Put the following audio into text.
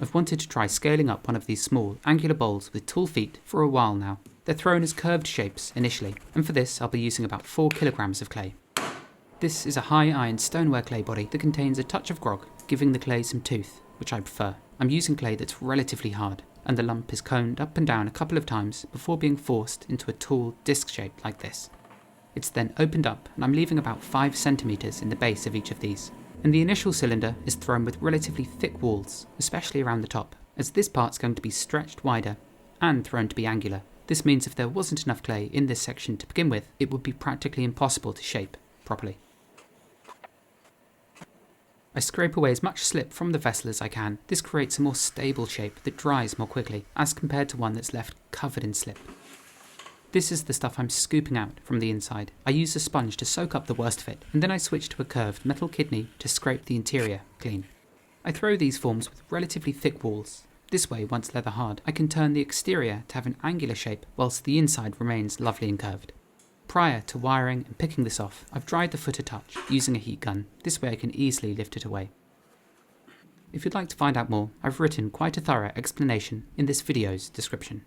I've wanted to try scaling up one of these small, angular bowls with tool feet for a while now. They're thrown as curved shapes initially, and for this I'll be using about 4 kilograms of clay. This is a high iron stoneware clay body that contains a touch of grog, giving the clay some tooth, which I prefer. I'm using clay that's relatively hard, and the lump is coned up and down a couple of times before being forced into a tall disc shape like this. It's then opened up, and I'm leaving about 5 centimeters in the base of each of these. And the initial cylinder is thrown with relatively thick walls, especially around the top, as this part's going to be stretched wider and thrown to be angular. This means if there wasn't enough clay in this section to begin with, it would be practically impossible to shape properly. I scrape away as much slip from the vessel as I can. This creates a more stable shape that dries more quickly, as compared to one that's left covered in slip. This is the stuff I'm scooping out from the inside. I use a sponge to soak up the worst of it, and then I switch to a curved metal kidney to scrape the interior clean. I throw these forms with relatively thick walls. This way, once leather hard, I can turn the exterior to have an angular shape, whilst the inside remains lovely and curved. Prior to wiring and picking this off, I've dried the foot a touch using a heat gun. This way I can easily lift it away. If you'd like to find out more, I've written quite a thorough explanation in this video's description.